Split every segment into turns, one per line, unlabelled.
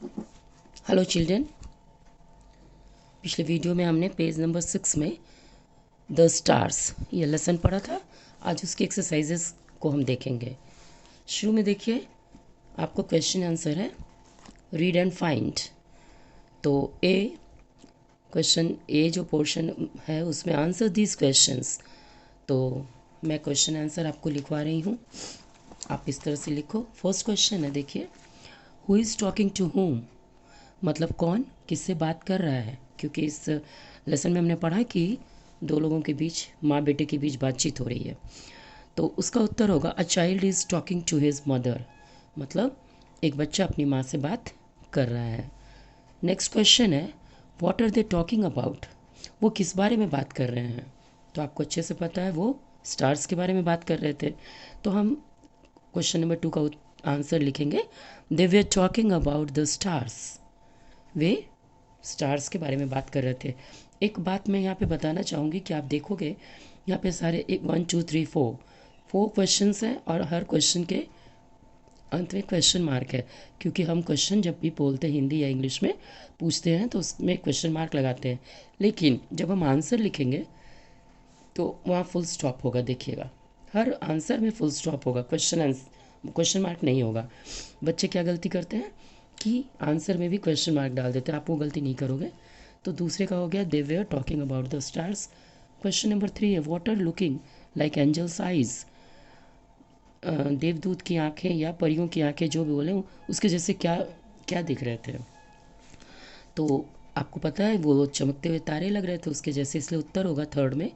Hello children, पिछले video में हमने पेज नंबर 6 में द स्टार्स ये लेसन पढ़ा था। आज उसकी एक्सरसाइजेस को हम देखेंगे। शुरू में देखिए, आपको क्वेश्चन आंसर है रीड एंड फाइंड। तो ए क्वेश्चन ए जो पोर्शन है उसमें आंसर दीज क्वेश्चंस। तो मैं क्वेश्चन आंसर आपको लिखवा रही हूँ, आप इस तरह से लिखो। फर्स्ट क्वेश्चन है, देखिए, who is talking to whom, मतलब कौन किससे बात कर रहा है। क्योंकि इस लेसन में हमने पढ़ा कि दो लोगों के बीच, माँ बेटे के बीच बातचीत हो रही है। तो उसका उत्तर होगा a child is talking to his mother, मतलब एक बच्चा अपनी माँ से बात कर रहा है। नेक्स्ट क्वेश्चन है what are they talking about, वो किस बारे में बात कर रहे हैं। तो आपको अच्छे से पता है वो स्टार्स के बारे में बात कर रहे थे। तो हम क्वेश्चन नंबर 2 का आंसर लिखेंगे they were talking about the stars, वे स्टार्स के बारे में बात कर रहे थे। एक बात मैं यहाँ पे बताना चाहूँगी कि आप देखोगे यहाँ पे सारे 1 2 3 4 क्वेश्चन हैं और हर क्वेश्चन के अंत में क्वेश्चन मार्क है। क्योंकि हम क्वेश्चन जब भी बोलते हैं हिंदी या इंग्लिश में पूछते हैं तो उसमें क्वेश्चन मार्क लगाते हैं, लेकिन जब हम आंसर लिखेंगे तो वहाँ फुल स्टॉप होगा। देखिएगा, हर आंसर में फुल स्टॉप होगा, क्वेश्चन मार्क नहीं होगा। बच्चे क्या गलती करते हैं कि आंसर में भी क्वेश्चन मार्क डाल देते हैं, आप वो गलती नहीं करोगे। तो दूसरे का हो गया they were talking about the stars. Question number 3 है what are looking like angels eyes, देवदूत की आंखें या परियों की आंखें, जो भी बोले उसके जैसे क्या क्या दिख रहे थे। तो आपको पता है वो चमकते हुए तारे लग रहे थे उसके जैसे, इसलिए उत्तर होगा थर्ड में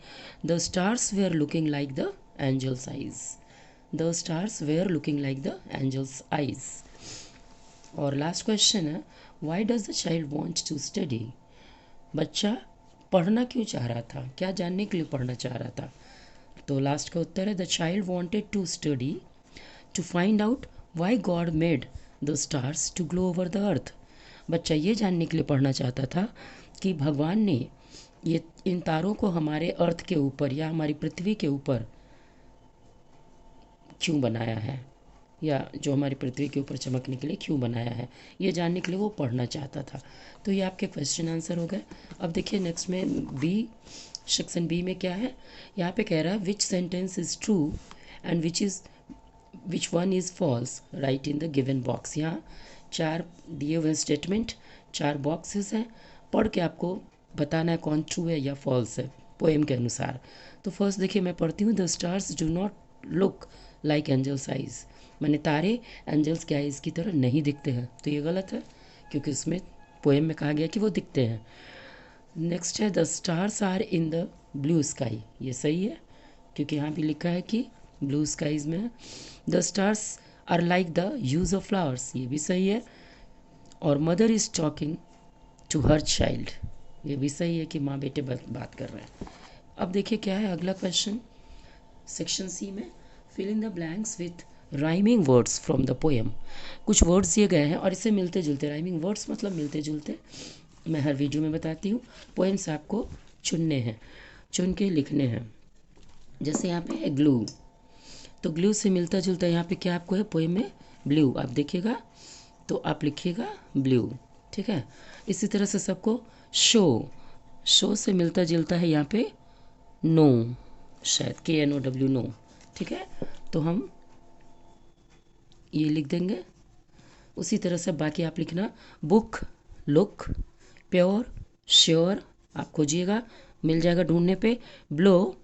the stars were looking like the angels eyes. The stars were looking like the angels eyes. और लास्ट क्वेश्चन है why does the child want to study, बच्चा पढ़ना क्यों चाह रहा था, क्या जानने के लिए पढ़ना चाह रहा था। तो लास्ट का उत्तर है the child wanted to study to find out why God made the stars to glow over the earth. बच्चा ये जानने के लिए पढ़ना चाहता था कि भगवान ने ये इन तारों को हमारे अर्थ के ऊपर या हमारी पृथ्वी के ऊपर क्यों बनाया है, या जो हमारी पृथ्वी के ऊपर चमकने के लिए क्यों बनाया है, ये जानने के लिए वो पढ़ना चाहता था। तो ये आपके क्वेश्चन आंसर हो गए। अब देखिए नेक्स्ट में बी, सेक्शन बी में क्या है, यहाँ पे कह रहा है which sentence is true and which one is false, write in the given box. यहाँ 4 दिए हुए स्टेटमेंट, 4 बॉक्सेस हैं, पढ़ के आपको बताना है कौन ट्रू है या फॉल्स है पोएम के अनुसार। तो फर्स्ट देखिए मैं पढ़ती हूँ the stars do not look like angels eyes, मैंने तारे एंजल्स के आइज़ की तरह नहीं दिखते हैं। तो ये गलत है क्योंकि उसमें पोएम में कहा गया कि वो दिखते हैं। नेक्स्ट है the stars are in the blue sky, ये सही है क्योंकि यहाँ भी लिखा है कि ब्लू स्काईज में है। The stars are like the use of flowers, ये भी सही है। और mother is talking to her child, ये भी सही है कि माँ बेटे बात कर रहे हैं। अब देखिए क्या है अगला क्वेश्चन सेक्शन सी में, fill in the blanks with rhyming words from the poem. कुछ वर्ड्स दिए गए हैं और इससे मिलते जुलते, राइमिंग वर्ड्स मतलब मिलते जुलते, मैं हर वीडियो में बताती हूँ। पोएम से आपको चुनने हैं, चुन के लिखने हैं। जैसे यहाँ पे है ग्लू, तो ग्लू से मिलता जुलता यहाँ पे क्या आपको है पोएम में ब्लू, आप देखिएगा तो आप लिखिएगा ब्लू, ठीक है। इसी तरह से सबको शो, शो से मिलता जुलता है यहाँ पे नो, शायद KNOW नो, ठीक है। तो हम ये लिख देंगे। उसी तरह से बाकी आप लिखना बुक, लुक, प्योर, श्योर, आप खोजिएगा मिल जाएगा ढूंढने पे। ब्लो,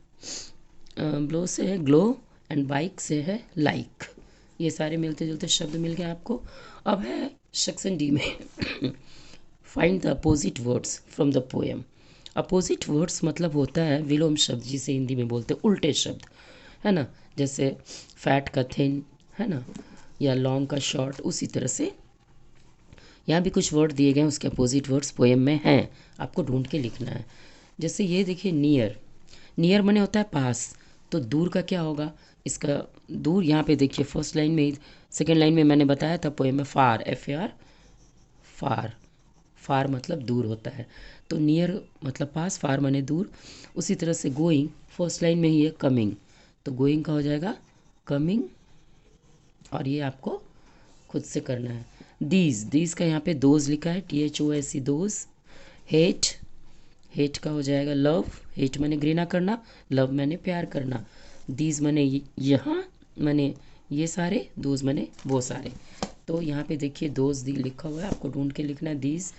ब्लो से है ग्लो एंड बाइक से है लाइक, ये सारे मिलते जुलते शब्द मिल गए आपको। अब है सेक्शन डी में find the opposite words from the poem. Opposite words मतलब होता है विलोम शब्द, जिसे हिंदी में बोलते हैं उल्टे शब्द, है ना। जैसे फैट का थिन, है ना, या लॉन्ग का शॉर्ट। उसी तरह से यहाँ भी कुछ वर्ड दिए गए हैं, उसके अपोजिट वर्ड्स पोएम में हैं, आपको ढूंढ के लिखना है। जैसे ये देखिए नियर, नियर माने होता है पास, तो दूर का क्या होगा इसका, दूर यहाँ पे देखिए फर्स्ट लाइन में, सेकेंड लाइन में मैंने बताया था पोएम में फार, FAR, फार, फार मतलब दूर होता है। तो नियर मतलब पास, फार माने दूर। उसी तरह से गोइंग, फर्स्ट लाइन में ही है कमिंग, तो गोइंग का हो जाएगा कमिंग। और ये आपको खुद से करना है। दीज का यहाँ पे दोज लिखा है, THOSE दोज। हेट, हेट का हो जाएगा लव। हेट मैंने घृणा करना, लव मैंने प्यार करना। दीज मैंने यहाँ, मैंने ये सारे, दोज मैंने वो सारे। तो यहाँ पे देखिए दोज दी लिखा हुआ है, आपको ढूंढ के लिखना है दीज।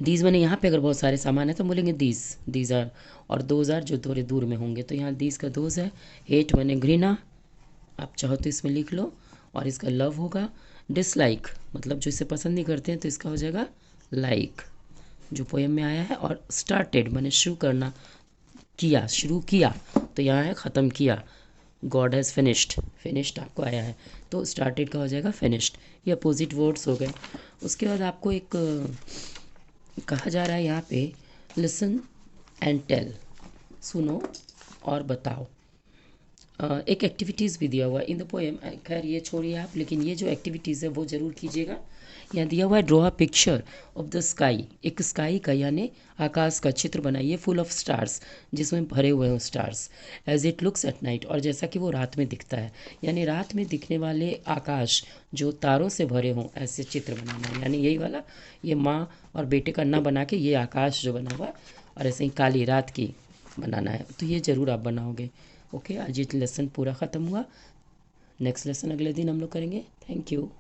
दीज मैंने यहाँ पे अगर बहुत सारे सामान है तो बोलेंगे दीज आर, और दोज आर जो थोड़े दूर में होंगे, तो यहाँ दीज का दोज है। हेट मैंने घृणा, आप चाहो तो इसमें लिख लो, और इसका लव होगा। डिसलाइक मतलब जो इसे पसंद नहीं करते हैं, तो इसका हो जाएगा लाइक, जो पोएम में आया है। और स्टार्टेड मैंने शुरू करना, किया, शुरू किया, तो यहाँ है ख़त्म किया। गॉड हैज़ फिनिश्ड, फिनिश्ड आपको आया है, तो स्टार्टेड का हो जाएगा फिनिश्ड। ये अपोजिट वर्ड्स हो गए। उसके बाद आपको एक कहा जा रहा है यहाँ पे, लिसन एंड टेल, सुनो और बताओ। एक एक्टिविटीज़ भी दिया हुआ है इन द पोएम, खैर ये छोड़िए आप, लेकिन ये जो एक्टिविटीज़ है वो ज़रूर कीजिएगा। यहाँ दिया हुआ है draw a picture of the sky, एक स्काई का यानी आकाश का चित्र बनाइए, फुल ऑफ स्टार्स, जिसमें भरे हुए हैं stars, as it looks at night, और जैसा कि वो रात में दिखता है, यानी रात में दिखने वाले आकाश जो तारों से भरे हों, ऐसे चित्र बनाना है। यानी यही वाला, ये माँ और बेटे का ना बना के ये आकाश जो बना हुआ है, और ऐसे ही काली रात की बनाना है, तो ये ज़रूर आप बनाओगे। ओके, आज ये लेसन पूरा ख़त्म हुआ। नेक्स्ट लेसन अगले दिन हम लोग करेंगे। Thank you.